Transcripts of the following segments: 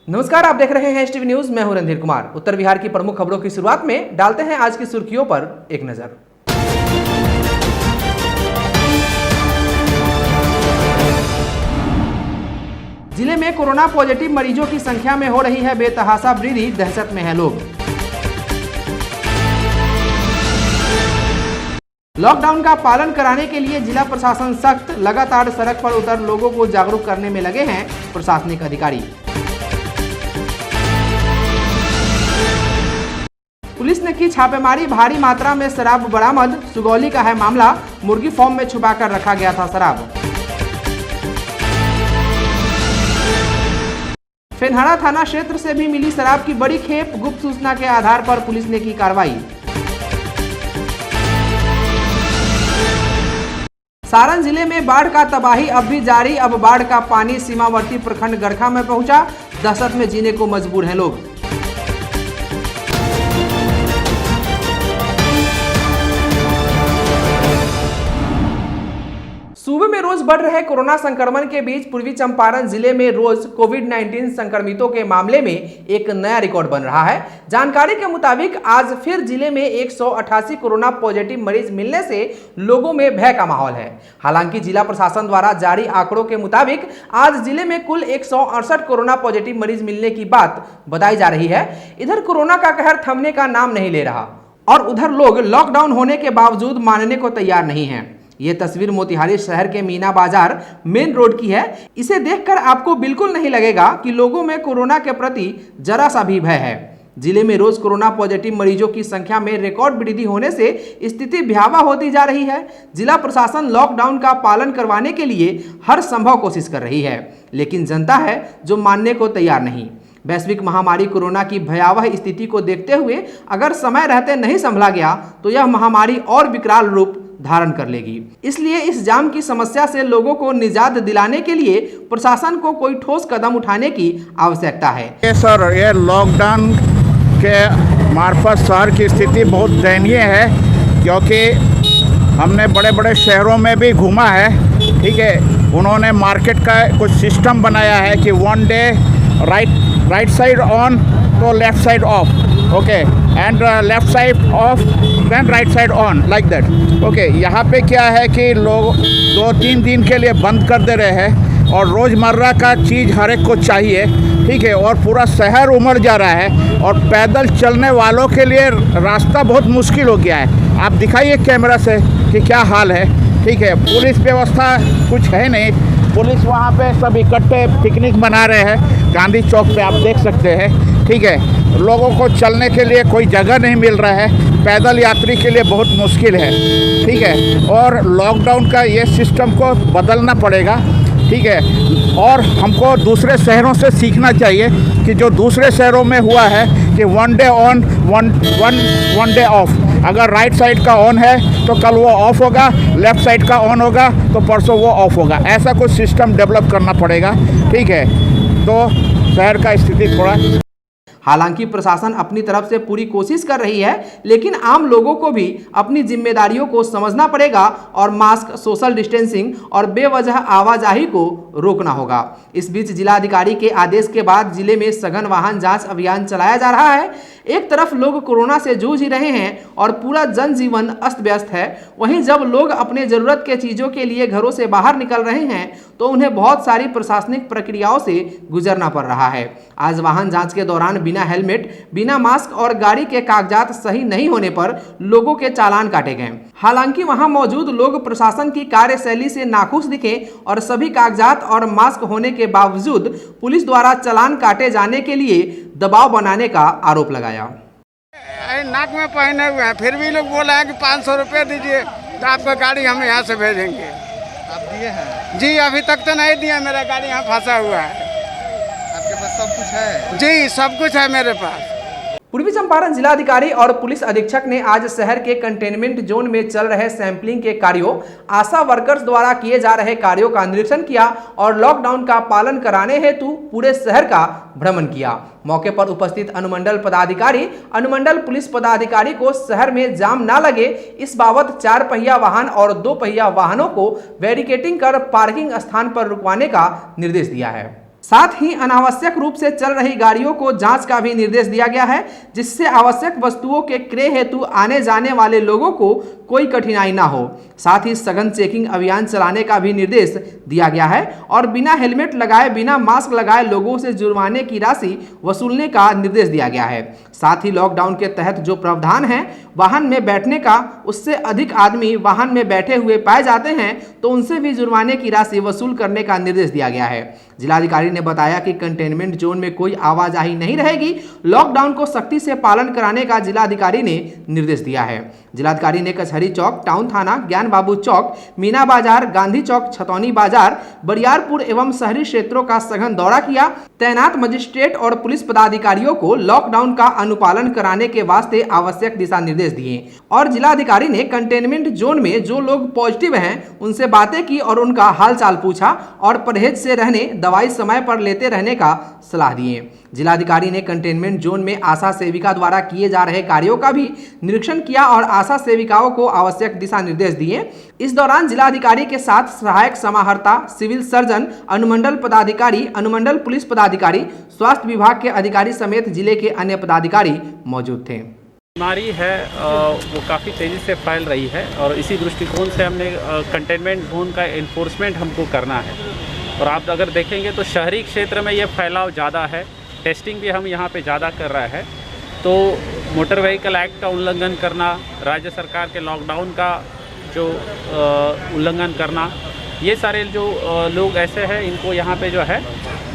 नमस्कार, आप देख रहे हैं एसटीवी न्यूज। मैं हूं रणधीर कुमार। उत्तर बिहार की प्रमुख खबरों की शुरुआत में डालते हैं आज की सुर्खियों पर एक नजर। जिले में कोरोना पॉजिटिव मरीजों की संख्या में हो रही है बेतहाशा वृद्धि, दहशत में है लोग। लॉकडाउन का पालन कराने के लिए जिला प्रशासन सख्त, लगातार सड़क पर उतर लोगों को जागरूक करने में लगे हैं प्रशासनिक अधिकारी। पुलिस ने की छापेमारी, भारी मात्रा में शराब बरामद। सुगौली का है मामला, मुर्गी फार्म में छुपाकर रखा गया था शराब। फेनहारा थाना क्षेत्र से भी मिली शराब की बड़ी खेप, गुप्त सूचना के आधार पर पुलिस ने की कार्रवाई। सारण जिले में बाढ़ का तबाही अब भी जारी, अब बाढ़ का पानी सीमावर्ती प्रखंड गरखा में पहुंचा, दहशत में जीने को मजबूर हैं लोग। सूबे में रोज बढ़ रहे कोरोना संक्रमण के बीच पूर्वी चंपारण जिले में रोज कोविड-19 संक्रमितों के मामले में एक नया रिकॉर्ड बन रहा है। जानकारी के मुताबिक आज फिर जिले में 188 कोरोना पॉजिटिव मरीज मिलने से लोगों में भय का माहौल है। हालांकि जिला प्रशासन द्वारा जारी आंकड़ों के मुताबिक आज जिले में कुल 168 कोरोना पॉजिटिव मरीज मिलने की बात बताई जा रही है। इधर कोरोना का कहर थमने का नाम नहीं ले रहा और उधर लोग लॉकडाउन होने के बावजूद मानने को तैयार नहीं है। ये तस्वीर मोतिहारी शहर के मीना बाजार मेन रोड की है। इसे देखकर आपको बिल्कुल नहीं लगेगा कि लोगों में कोरोना के प्रति जरा सा भी भय है। जिले में रोज कोरोना पॉजिटिव मरीजों की संख्या में रिकॉर्ड वृद्धि होने से स्थिति भयावह होती जा रही है। जिला प्रशासन लॉकडाउन का पालन करवाने के लिए हर संभव कोशिश कर रही है, लेकिन जनता है जो मानने को तैयार नहीं। वैश्विक महामारी कोरोना की भयावह स्थिति को देखते हुए अगर समय रहते नहीं संभला गया तो यह महामारी और विकराल रूप धारण कर लेगी। इसलिए इस जाम की समस्या से लोगों को निजात दिलाने के लिए प्रशासन को कोई ठोस कदम उठाने की आवश्यकता है। सर, ये लॉकडाउन के मार्फत शहर की स्थिति बहुत दयनीय है, क्योंकि हमने बड़े बड़े शहरों में भी घूमा है। ठीक है, उन्होंने मार्केट का कुछ सिस्टम बनाया है कि one day right side on तो left side off, okay, and left side off then right side on, like that. Okay, यहाँ पे क्या है कि लोग 2-3 दिन के लिए बंद कर दे रहे हैं और रोज़मर्रा का चीज़ हर एक को चाहिए। ठीक है, और पूरा शहर उमड़ जा रहा है और पैदल चलने वालों के लिए रास्ता बहुत मुश्किल हो गया है। आप दिखाइए कैमरा से कि क्या हाल है। ठीक है, पुलिस व्यवस्था कुछ है नहीं। पुलिस वहाँ पे सब इकट्ठे पिकनिक मना रहे हैं गांधी चौक पे, आप देख सकते हैं। ठीक है, लोगों को चलने के लिए कोई जगह नहीं मिल रहा है, पैदल यात्री के लिए बहुत मुश्किल है। ठीक है, और लॉकडाउन का ये सिस्टम को बदलना पड़ेगा। ठीक है, और हमको दूसरे शहरों से सीखना चाहिए कि जो दूसरे शहरों में हुआ है कि one day on one day of. अगर राइट साइड का ऑन है तो कल वो ऑफ होगा, लेफ्ट साइड का ऑन होगा तो परसों वो ऑफ होगा। ऐसा कुछ सिस्टम डेवलप करना पड़ेगा। ठीक है, तो शहर का स्थिति थोड़ा। हालांकि प्रशासन अपनी तरफ से पूरी कोशिश कर रही है, लेकिन आम लोगों को भी अपनी जिम्मेदारियों को समझना पड़ेगा और मास्क, सोशल डिस्टेंसिंग और बेवजह आवाजाही को रोकना होगा। इस बीच जिलाधिकारी के आदेश के बाद जिले में सघन वाहन जांच अभियान चलाया जा रहा है। एक तरफ लोग कोरोना से जूझ ही रहे हैं और पूरा जनजीवन अस्त व्यस्त है, वहीं जब लोग अपने जरूरत के चीज़ों के लिए घरों से बाहर निकल रहे हैं तो उन्हें बहुत सारी प्रशासनिक प्रक्रियाओं से गुजरना पड़ रहा है। आज वाहन जांच के दौरान बिना हेलमेट, बिना मास्क और गाड़ी के कागजात सही नहीं होने पर लोगों के चालान काटे गए। हालांकि वहां मौजूद लोग प्रशासन की कार्यशैली से नाखुश दिखे और सभी कागजात और मास्क होने के बावजूद पुलिस द्वारा चालान काटे जाने के लिए दबाव बनाने का आरोप लगाया। नाक में पहने हुए हैं, फिर भी लोग बोला है कि 500 रुपये दीजिए तो आपका गाड़ी हम यहाँ से भेजेंगे। आप दिए हैं? जी, अभी तक तो नहीं दिया, मेरा गाड़ी यहाँ फंसा हुआ है। आपके पास सब कुछ है? जी, सब कुछ है मेरे पास। पूर्वी चंपारण जिलाधिकारी और पुलिस अधीक्षक ने आज शहर के कंटेनमेंट जोन में चल रहे सैंपलिंग के कार्यों, आशा वर्कर्स द्वारा किए जा रहे कार्यों का निरीक्षण किया और लॉकडाउन का पालन कराने हेतु पूरे शहर का भ्रमण किया। मौके पर उपस्थित अनुमंडल पदाधिकारी, अनुमंडल पुलिस पदाधिकारी को शहर में जाम न लगे इस बाबत 4 पहिया वाहन और 2 पहिया वाहनों को बैरिकेटिंग कर पार्किंग स्थान पर रुकवाने का निर्देश दिया है। साथ ही अनावश्यक रूप से चल रही गाड़ियों को जांच का भी निर्देश दिया गया है, जिससे आवश्यक वस्तुओं के क्रय हेतु आने जाने वाले लोगों को कोई कठिनाई ना हो। साथ ही सघन चेकिंग अभियान चलाने का भी निर्देश दिया गया है और बिना हेलमेट लगाए, बिना मास्क लगाए लोगों से जुर्माने की राशि वसूलने का निर्देश दिया गया है। साथ ही लॉकडाउन के तहत जो प्रावधान है वाहन में बैठने का, उससे अधिक आदमी वाहन में बैठे हुए पाए जाते हैं तो उनसे भी जुर्माने की राशि वसूल करने का निर्देश दिया गया है। जिलाधिकारी ने बताया कि कंटेनमेंट जोन में कोई आवाजाही नहीं रहेगी। लॉकडाउन को सख्ती से पालन कराने का जिलाधिकारी ने निर्देश दिया है। जिलाधिकारी ने कचहरी चौक, टाउन थाना, ज्ञान बाबू चौक, मीना बाजार, गांधी चौक, छतौनी बाजार, बरियारपुर एवं शहरी क्षेत्रों का सघन दौरा किया। तैनात मजिस्ट्रेट और पुलिस पदाधिकारियों को लॉकडाउन का अनुपालन कराने के वास्ते आवश्यक दिशा निर्देश दिए और जिलाधिकारी ने कंटेनमेंट जोन में जो लोग पॉजिटिव हैं उनसे बातें की और उनका हालचाल पूछा और परहेज से रहने, दवाई समय पर लेते रहने का सलाह दिए। जिलाधिकारी ने कंटेनमेंट जोन में आशा सेविका द्वारा किए जा रहे कार्यों का भी निरीक्षण किया और आशा सेविकाओं को आवश्यक दिशा निर्देश दिए। इस दौरान जिलाधिकारी के साथ सहायक समाहर्ता, सिविल सर्जन, अनुमंडल पदाधिकारी, अनुमंडल पुलिस पदाधिकारी, स्वास्थ्य विभाग के अधिकारी समेत जिले के अन्य पदाधिकारी मौजूद थे। बीमारी है वो काफ़ी तेज़ी से फैल रही है और इसी दृष्टिकोण से हमने कंटेनमेंट जोन का इन्फोर्समेंट हमको करना है। और आप अगर देखेंगे तो शहरी क्षेत्र में ये फैलाव ज़्यादा है, टेस्टिंग भी हम यहाँ पे ज़्यादा कर रहे हैं। तो मोटर व्हीकल एक्ट का उल्लंघन करना, राज्य सरकार के लॉकडाउन का जो उल्लंघन करना, ये सारे जो लोग ऐसे हैं इनको यहाँ पे जो है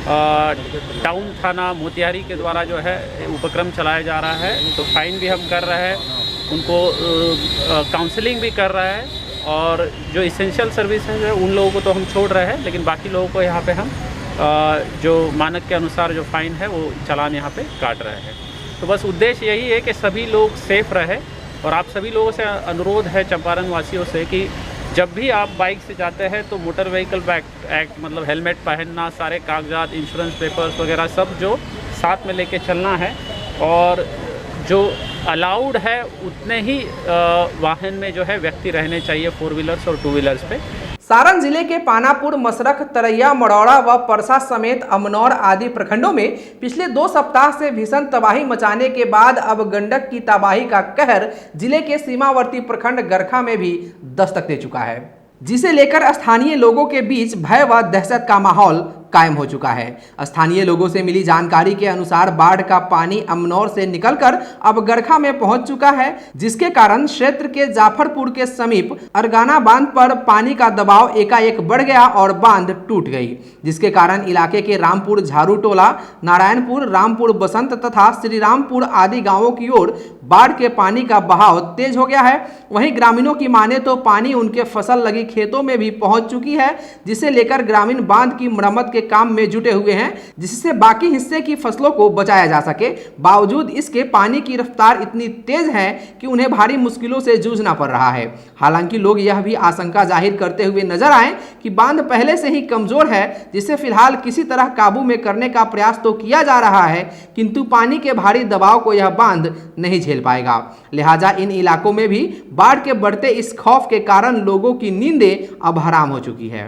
टाउन थाना मोतिहारी के द्वारा जो है उपक्रम चलाया जा रहा है। तो फाइन भी हम कर रहे हैं, उनको काउंसलिंग भी कर रहे हैं और जो इसेंशियल सर्विसेज है उन लोगों को तो हम छोड़ रहे हैं, लेकिन बाकी लोगों को यहाँ पे हम जो मानक के अनुसार जो फ़ाइन है वो चालान यहाँ पे काट रहे हैं। तो बस उद्देश्य यही है कि सभी लोग सेफ़ रहे और आप सभी लोगों से अनुरोध है चंपारण वासियों से कि जब भी आप बाइक से जाते हैं तो मोटर व्हीकल एक्ट मतलब हेलमेट पहनना, सारे कागजात, इंश्योरेंस पेपर्स वगैरह सब जो साथ में लेके चलना है और जो अलाउड है उतने ही वाहन में जो है व्यक्ति रहने चाहिए, 4 व्हीलर्स और 2 व्हीलर्स पे। सारण जिले के पानापुर, मसरख, तरैया, मड़ौड़ा व परसा समेत अमनौर आदि प्रखंडों में पिछले 2 सप्ताह से भीषण तबाही मचाने के बाद अब गंडक की तबाही का कहर जिले के सीमावर्ती प्रखंड गरखा में भी दस्तक दे चुका है, जिसे लेकर स्थानीय लोगों के बीच भय व दहशत का माहौल कायम हो चुका है। स्थानीय लोगों से मिली जानकारी के अनुसार बाढ़ का पानी अमनौर से निकलकर अब गरखा में पहुंच चुका है, जिसके कारण क्षेत्र के जाफरपुर के समीप अरगाना बांध पर पानी का दबाव एकाएक बढ़ गया और बांध टूट गई, जिसके कारण इलाके के रामपुर, झारू टोला, नारायणपुर, रामपुर बसंत तथा श्रीरामपुर आदि गांवों की ओर बाढ़ के पानी का बहाव तेज हो गया है। वहीं ग्रामीणों की माने तो पानी उनके फसल लगी खेतों में भी पहुंच चुकी है, जिसे लेकर ग्रामीण बांध की मरम्मत के काम में जुटे हुए हैं, जिससे बाकी हिस्से की फसलों को बचाया जा सके। बावजूद इसके पानी की रफ्तार इतनी तेज है कि उन्हें भारी मुश्किलों से जूझना पड़ रहा है। हालांकि लोग यह भी आशंका जाहिर करते हुए नजर आए कि बांध पहले से ही कमजोर है, जिसे फिलहाल किसी तरह काबू में करने का प्रयास तो किया जा रहा है, किंतु पानी के भारी दबाव को यह बांध नहीं झेल पाएगा। लिहाजा इन इलाकों में भी बाढ़ के बढ़ते इस खौफ के कारण लोगों की नींदें अब हराम हो चुकी है।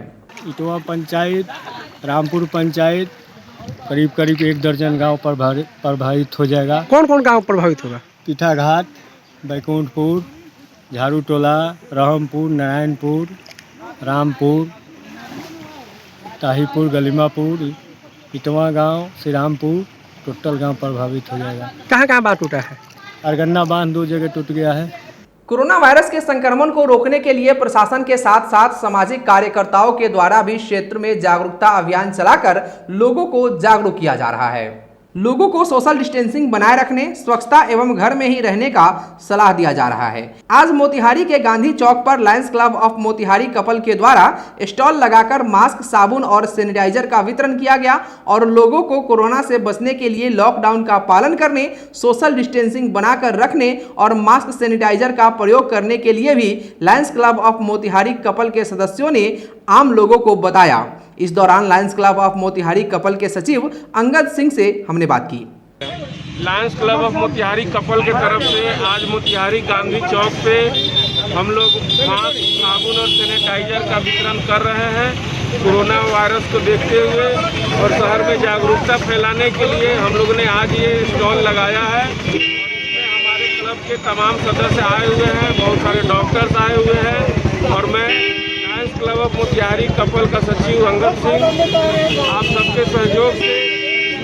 इटवा पंचायत, रामपुर पंचायत, करीब 1 दर्जन गांव प्रभावित हो जाएगा। कौन कौन गांव प्रभावित होगा? पीठाघाट, बैकुंठपुर, झारू टोला, रहमपुर, नारायणपुर, रामपुर, ताहीपुर, गलीमापुर, इटवा गांव, श्रीरामपुर, टोटल गांव प्रभावित हो जाएगा। कहाँ कहाँ बांध टूटा है? अरगन्ना बांध 2 जगह टूट गया है। कोरोना वायरस के संक्रमण को रोकने के लिए प्रशासन के साथ साथ सामाजिक कार्यकर्ताओं के द्वारा भी क्षेत्र में जागरूकता अभियान चलाकर लोगों को जागरूक किया जा रहा है। लोगों को सोशल डिस्टेंसिंग बनाए रखने, स्वच्छता एवं घर में ही रहने का सलाह दिया जा रहा है। आज मोतिहारी के गांधी चौक पर Lions club of Motihari couple के द्वारा स्टॉल लगाकर मास्क, साबुन और सैनिटाइजर का वितरण किया गया और लोगों को कोरोना से बचने के लिए लॉकडाउन का पालन करने, सोशल डिस्टेंसिंग बनाकर रखने और मास्क, सैनिटाइजर का प्रयोग करने के लिए भी Lions club of Motihari couple के सदस्यों ने आम लोगों को बताया। इस दौरान Lions club of Motihari couple के सचिव अंगद सिंह से हमने बात की। Lions club of Motihari couple के तरफ से आज मोतिहारी गांधी चौक पे हम लोग मास्क, साबुन और सैनिटाइजर का वितरण कर रहे हैं। कोरोना वायरस को देखते हुए और शहर में जागरूकता फैलाने के लिए हम लोगों ने आज ये स्टॉल लगाया है। और इसमें हमारे क्लब के तमाम सदस्य आए हुए हैं, बहुत सारे डॉक्टर्स आए हुए हैं और मैं Lions club of Motihari couple का सचिव अंगद सिंह, आप सबके सहयोग से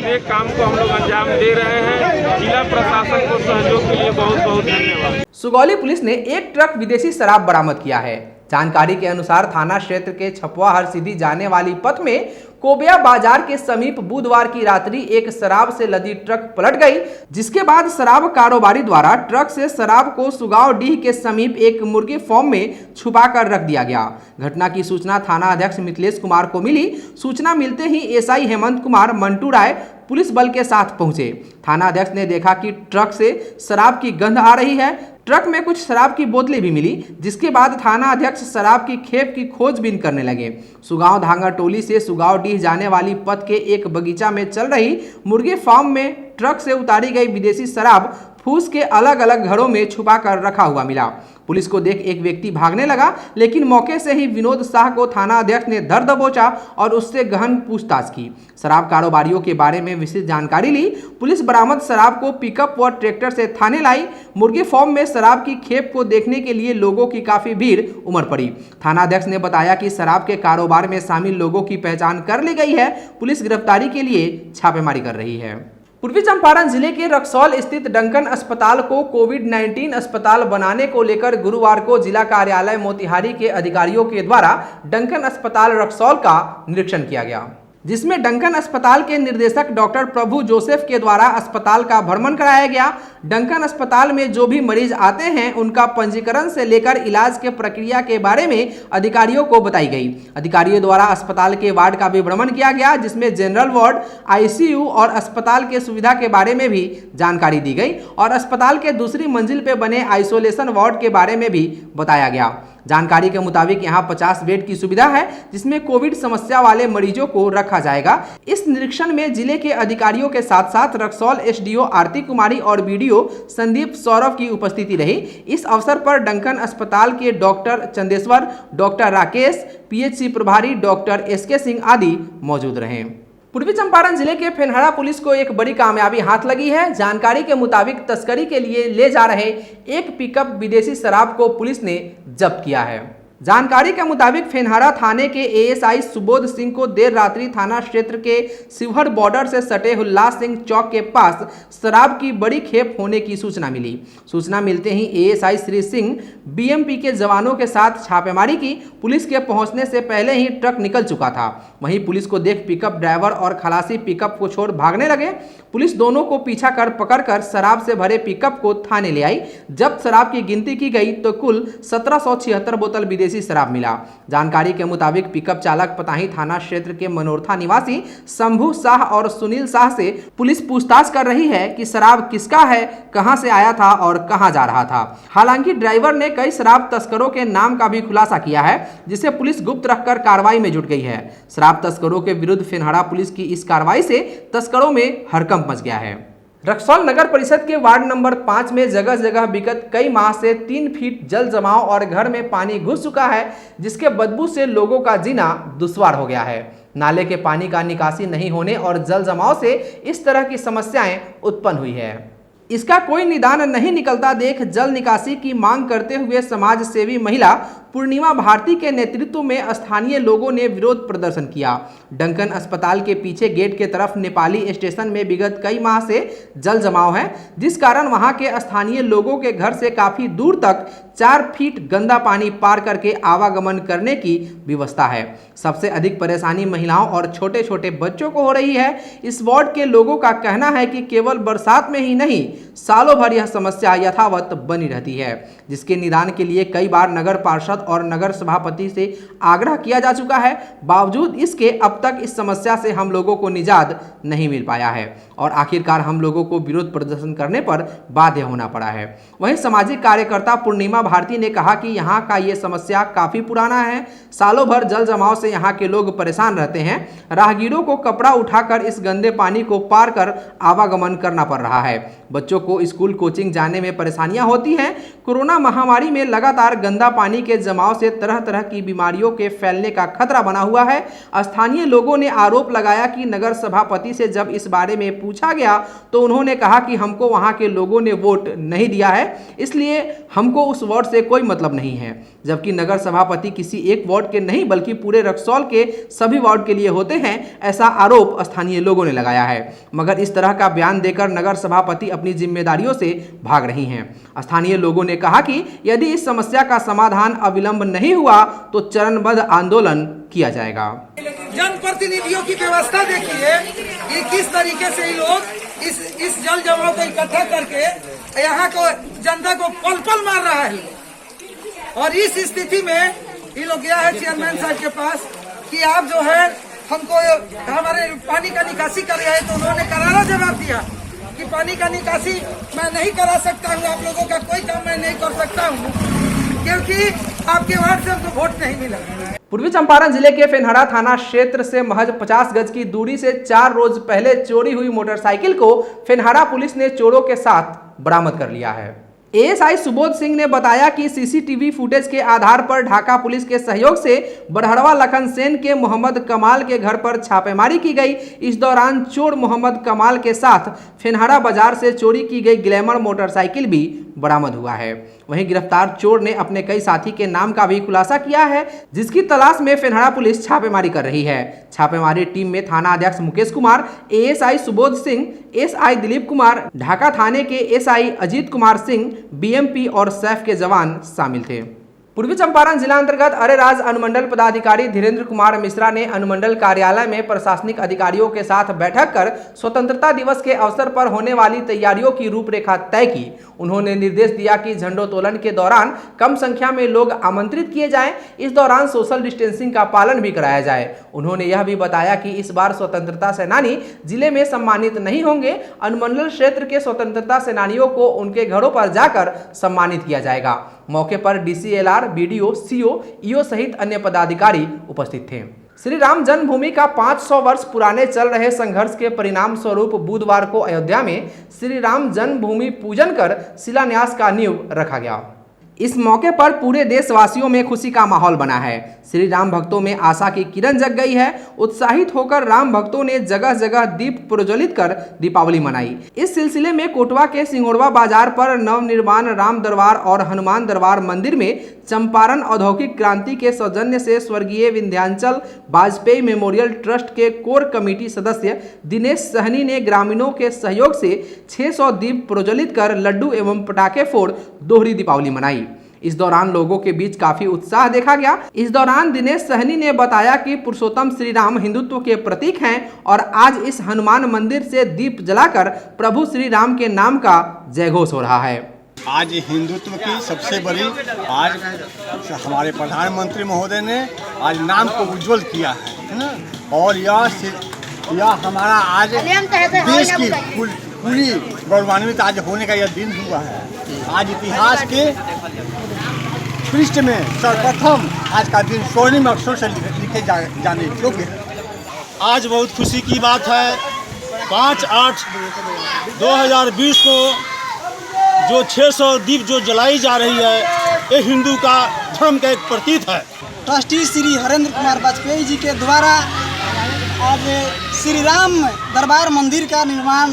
एक काम को हम लोग अंजाम दे रहे हैं। जिला प्रशासन को सहयोग के लिए बहुत बहुत धन्यवाद। सुगौली पुलिस ने एक ट्रक विदेशी शराब बरामद किया है। जानकारी के अनुसार थाना क्षेत्र के छपवा हरसिद्धि जाने वाली पथ में कोबिया बाजार के समीप बुधवार की रात्रि एक शराब से लदी ट्रक पलट गई, जिसके बाद शराब कारोबारी द्वारा ट्रक से शराब को सुगाव डीह के समीप एक मुर्गी फार्म में छुपाकर रख दिया गया। घटना की सूचना थाना अध्यक्ष मिथिलेश कुमार को मिली। सूचना मिलते ही एसआई हेमंत कुमार मंटू राय पुलिस बल के साथ पहुंचे। थाना अध्यक्ष ने देखा कि ट्रक से शराब की गंध आ रही है। ट्रक में कुछ शराब की बोतलें भी मिली, जिसके बाद थाना अध्यक्ष शराब की खेप की खोजबीन करने लगे। सुगांव धांगा टोली से सुगांव डीह जाने वाली पथ के एक बगीचा में चल रही मुर्गी फार्म में ट्रक से उतारी गई विदेशी शराब फूस के अलग अलग घरों में छुपा कर रखा हुआ मिला। पुलिस को देख एक व्यक्ति भागने लगा, लेकिन मौके से ही विनोद शाह को थाना अध्यक्ष ने धर दबोचा और उससे गहन पूछताछ की। शराब कारोबारियों के बारे में विस्तृत जानकारी ली। पुलिस बरामद शराब को पिकअप व ट्रैक्टर से थाने लाई। मुर्गी फार्म में शराब की खेप को देखने के लिए लोगों की काफी भीड़ उमड़ पड़ी। थाना अध्यक्ष ने बताया कि शराब के कारोबार में शामिल लोगों की पहचान कर ली गई है। पुलिस गिरफ्तारी के लिए छापेमारी कर रही है। पूर्वी चंपारण जिले के रक्सौल स्थित डंकन अस्पताल को कोविड-19 अस्पताल बनाने को लेकर गुरुवार को जिला कार्यालय मोतिहारी के अधिकारियों के द्वारा डंकन अस्पताल रक्सौल का निरीक्षण किया गया, जिसमें डंकन अस्पताल के निर्देशक डॉक्टर प्रभु जोसेफ के द्वारा अस्पताल का भ्रमण कराया गया। डंकन अस्पताल में जो भी मरीज आते हैं उनका पंजीकरण से लेकर इलाज के प्रक्रिया के बारे में अधिकारियों को बताई गई। अधिकारियों द्वारा अस्पताल के वार्ड का भी भ्रमण किया गया, जिसमें जनरल वार्ड, आईसीयू और अस्पताल के सुविधा के बारे में भी जानकारी दी गई और अस्पताल के दूसरी मंजिल पर बने आइसोलेशन वार्ड के बारे में भी बताया गया। जानकारी के मुताबिक यहां 50 बेड की सुविधा है, जिसमें कोविड समस्या वाले मरीजों को रखा जाएगा। इस निरीक्षण में जिले के अधिकारियों के साथ साथ रक्सौल एसडीओ आरती कुमारी और बीडीओ संदीप सौरभ की उपस्थिति रही। इस अवसर पर डंकन अस्पताल के doctor Chandeshwar, doctor Rakesh, PHC प्रभारी डॉक्टर एसके सिंह आदि मौजूद रहे। पूर्वी चंपारण जिले के फेनहारा पुलिस को एक बड़ी कामयाबी हाथ लगी है। जानकारी के मुताबिक तस्करी के लिए ले जा रहे एक पिकअप विदेशी शराब को पुलिस ने जब्त किया है। जानकारी के मुताबिक फेनहारा थाने के एएसआई सुबोध सिंह को देर रात्रि थाना क्षेत्र के शिवहर बॉर्डर से सटे हुल्लास सिंह चौक के पास शराब की बड़ी खेप होने की सूचना मिली। सूचना मिलते ही एएसआई श्री सिंह बीएमपी के जवानों के साथ छापेमारी की। पुलिस के पहुंचने से पहले ही ट्रक निकल चुका था। वहीं पुलिस को देख पिकअप ड्राइवर और खलासी पिकअप को छोड़ भागने लगे। पुलिस दोनों को पीछा कर पकड़कर शराब से भरे पिकअप को थाने ले आई। जब शराब की गिनती की गई तो कुल 1776 बोतल विदेशी शराब मिला। जानकारी के मुताबिक पिकअप चालक पताही थाना क्षेत्र के मनोरथा निवासी शंभू शाह और सुनील शाह से पुलिस पूछताछ कर रही है कि शराब किसका है, कहां से आया था और कहां जा रहा था। हालांकि ड्राइवर ने कई शराब तस्करों के नाम का भी खुलासा किया है, जिसे पुलिस गुप्त रखकर कार्रवाई में जुट गई है। शराब तस्करों के विरुद्ध फेनहारा पुलिस की इस कार्रवाई से तस्करों में हड़कंप मच गया है। रक्सौल नगर परिषद के वार्ड नंबर 5 में जगह जगह विगत कई माह से 3 फीट जल जमाव और घर में पानी घुस चुका है, जिसके बदबू से लोगों का जीना दुश्वार हो गया है। नाले के पानी का निकासी नहीं होने और जल जमाव से इस तरह की समस्याएं उत्पन्न हुई है। इसका कोई निदान नहीं निकलता देख जल निकासी की मांग करते हुए समाज सेवी महिला पूर्णिमा भारती के नेतृत्व में स्थानीय लोगों ने विरोध प्रदर्शन किया। डंकन अस्पताल के पीछे गेट के तरफ नेपाली स्टेशन में विगत कई माह से जल जमाव है, जिस कारण वहां के स्थानीय लोगों के घर से काफी दूर तक 4 फीट गंदा पानी पार करके आवागमन करने की व्यवस्था है। सबसे अधिक परेशानी महिलाओं और छोटे छोटे बच्चों को हो रही है। इस वार्ड के लोगों का कहना है कि केवल बरसात में ही नहीं, सालों भर यह समस्या यथावत बनी रहती है, जिसके निदान के लिए कई बार नगर पार्षद और नगर सभापति से आग्रह किया जा चुका है। बावजूद इसके अब तक इस समस्या से हम लोगों को निजात नहीं मिल पाया है और आखिरकार हम लोगों को विरोध प्रदर्शन करने पर बाध्य होना पड़ा है। वहीं सामाजिक कार्यकर्ता पूर्णिमा भारती ने कहा कि यहाँ का ये समस्या काफी पुराना है। सालों भर जल जमाव से यहाँ के लोग परेशान रहते हैं। राहगीरों को कपड़ा उठाकर इस गंदे पानी को पार कर आवागमन करना पड़ रहा है। बच्चों को स्कूल कोचिंग जाने में परेशानियां होती हैं। कोरोना महामारी में लगातार गंदा पानी के जमाव से तरह तरह की बीमारियों के फैलने का खतरा बना हुआ है। स्थानीय लोगों ने आरोप लगाया कि नगर सभापति से जब इस बारे में पूछा गया तो उन्होंने कहा कि हमको वहां के लोगों ने वोट नहीं दिया है, इसलिए हमको उस वार्ड से कोई मतलब नहीं है। जबकि नगर सभापति किसी एक वार्ड के नहीं बल्कि पूरे रक्सौल के सभी वार्ड के लिए होते हैं, ऐसा आरोप स्थानीय लोगों ने लगाया है। मगर इस तरह का बयान देकर नगर सभापति अपनी जिम्मेदारियों से भाग रही हैं। स्थानीय लोगों ने कहा कि यदि इस समस्या का समाधान अविलंब नहीं हुआ तो चरणबद्ध आंदोलन किया जाएगा। जनप्रतिनिधियों की व्यवस्था देखिए कि किस तरीके से ये लोग इस जल जमाव को इकट्ठा करके यहाँ को जनता को पल पल मार रहा है। और इस स्थिति में ये लोग गया है चेयरमैन साहब के पास कि आप जो है हमको हमारे पानी का निकासी कर रहे हैं, तो उन्होंने करारा जवाब दिया कि पानी का निकासी मैं नहीं करा सकता हूँ, आप लोगों का कोई काम मैं नहीं कर सकता हूँ क्योंकि आपके वार्ड से हमको वोट नहीं मिला। पूर्वी चंपारण जिले के फेनहारा थाना क्षेत्र से महज 50 गज की दूरी से 4 रोज पहले चोरी हुई मोटरसाइकिल को फेनहारा पुलिस ने चोरों के साथ बरामद कर लिया है। एएसआई सुबोध सिंह ने बताया कि सीसीटीवी फुटेज के आधार पर ढाका पुलिस के सहयोग से बरहड़वा लखन सेन के मोहम्मद कमाल के घर पर छापेमारी की गई। इस दौरान चोर मोहम्मद कमाल के साथ फेनहारा बाजार से चोरी की गई ग्लैमर मोटरसाइकिल भी बरामद हुआ है। वहीं गिरफ्तार चोर ने अपने कई साथी के नाम का भी खुलासा किया है, जिसकी तलाश में फेनहारा पुलिस छापेमारी कर रही है। छापेमारी टीम में थाना अध्यक्ष मुकेश कुमार, एएसआई सुबोध सिंह, एसआई दिलीप कुमार, ढाका थाने के एसआई अजीत कुमार सिंह, बीएमपी और सैफ के जवान शामिल थे। पूर्वी चंपारण जिला अंतर्गत अरेराज अनुमंडल पदाधिकारी धीरेन्द्र कुमार मिश्रा ने अनुमंडल कार्यालय में प्रशासनिक अधिकारियों के साथ बैठक कर स्वतंत्रता दिवस के अवसर पर होने वाली तैयारियों की रूपरेखा तय की। उन्होंने निर्देश दिया कि झंडोत्तोलन के दौरान कम संख्या में लोग आमंत्रित किए जाएं, इस दौरान सोशल डिस्टेंसिंग का पालन भी कराया जाए। उन्होंने यह भी बताया कि इस बार स्वतंत्रता सेनानी जिले में सम्मानित नहीं होंगे। अनुमंडल क्षेत्र के स्वतंत्रता सेनानियों को उनके घरों पर जाकर सम्मानित किया जाएगा। मौके पर डीसीएलआर, बीडीओ, सीओ, ईओ सहित अन्य पदाधिकारी उपस्थित थे। श्री राम जन्मभूमि का 500 वर्ष पुराने चल रहे संघर्ष के परिणाम स्वरूप बुधवार को अयोध्या में श्री राम जन्मभूमि पूजन कर शिलान्यास का नींव रखा गया। इस मौके पर पूरे देशवासियों में खुशी का माहौल बना है। श्री राम भक्तों में आशा की किरण जग गई है। उत्साहित होकर राम भक्तों ने जगह जगह दीप प्रज्वलित कर दीपावली मनाई। इस सिलसिले में कोटवा के सिंगोड़वा बाजार पर नवनिर्माण राम दरबार और हनुमान दरबार मंदिर में चंपारण औद्योगिक क्रांति के सौजन्य से स्वर्गीय विंध्याचल वाजपेयी मेमोरियल ट्रस्ट के कोर कमेटी सदस्य दिनेश सहनी ने ग्रामीणों के सहयोग से 600 दीप प्रज्वलित कर लड्डू एवं पटाखे फोड़ दोहरी दीपावली मनाई। इस दौरान लोगों के बीच काफी उत्साह देखा गया। इस दौरान दिनेश सहनी ने बताया कि पुरुषोत्तम श्री राम हिंदुत्व के प्रतीक हैं और आज इस हनुमान मंदिर से दीप जलाकर प्रभु श्री राम के नाम का जयघोष हो रहा है। आज हिंदुत्व की सबसे बड़ी आज हमारे प्रधानमंत्री महोदय ने आज नाम को उज्जवल किया है ना, और यह हमारा आज देश की पूरी गौरवान्वित आज होने का यह दिन हुआ है। आज इतिहास के पृष्ठ में सर्वप्रथम आज का दिन स्वर्णिम अक्षरों से लिखे जाने योग्य है। आज बहुत खुशी की बात है। 5/8/2020 को जो 600 दीप जो जलाई जा रही है, ये हिंदू का धर्म का एक प्रतीक है। ट्रस्टी श्री हरेंद्र कुमार वाजपेयी जी के द्वारा आज श्री राम दरबार मंदिर का निर्माण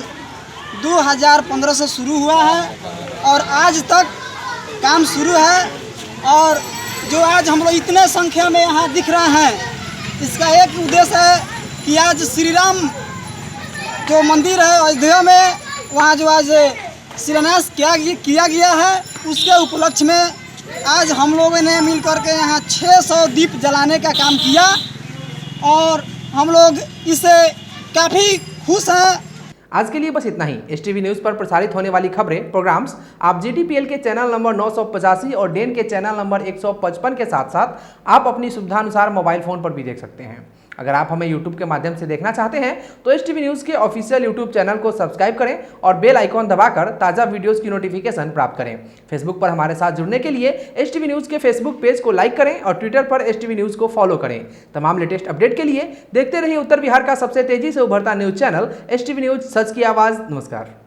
2015 से शुरू हुआ है और आज तक काम शुरू है। और जो आज हम लोग इतने संख्या में यहाँ दिख रहे हैं, इसका एक उद्देश्य है कि आज श्री राम जो मंदिर है अयोध्या में, वहाँ जो आज शिलान्यास किया गया है, उसके उपलक्ष्य में आज हम लोगों ने मिल करके यहाँ 600 दीप जलाने का काम किया और हम लोग इससे काफ़ी खुश हैं। आज के लिए बस इतना ही। एसटीवी न्यूज़ पर प्रसारित होने वाली खबरें, प्रोग्राम्स आप जीटीपीएल के चैनल नंबर 985 और डेन के चैनल नंबर 155 के साथ साथ आप अपनी सुविधानुसार मोबाइल फ़ोन पर भी देख सकते हैं। अगर आप हमें यूट्यूब के माध्यम से देखना चाहते हैं तो एसटीवी न्यूज़ के ऑफिशियल यूट्यूब चैनल को सब्सक्राइब करें और बेल आइकॉन दबाकर ताज़ा वीडियोज़ की नोटिफिकेशन प्राप्त करें। फेसबुक पर हमारे साथ जुड़ने के लिए एसटीवी न्यूज़ के फेसबुक पेज को लाइक करें और ट्विटर पर एसटीवी न्यूज़ को फॉलो करें। तमाम लेटेस्ट अपडेट के लिए देखते रहिए उत्तर बिहार का सबसे तेजी से उभरता न्यूज़ चैनल एसटीवी न्यूज़, सच की आवाज़। नमस्कार।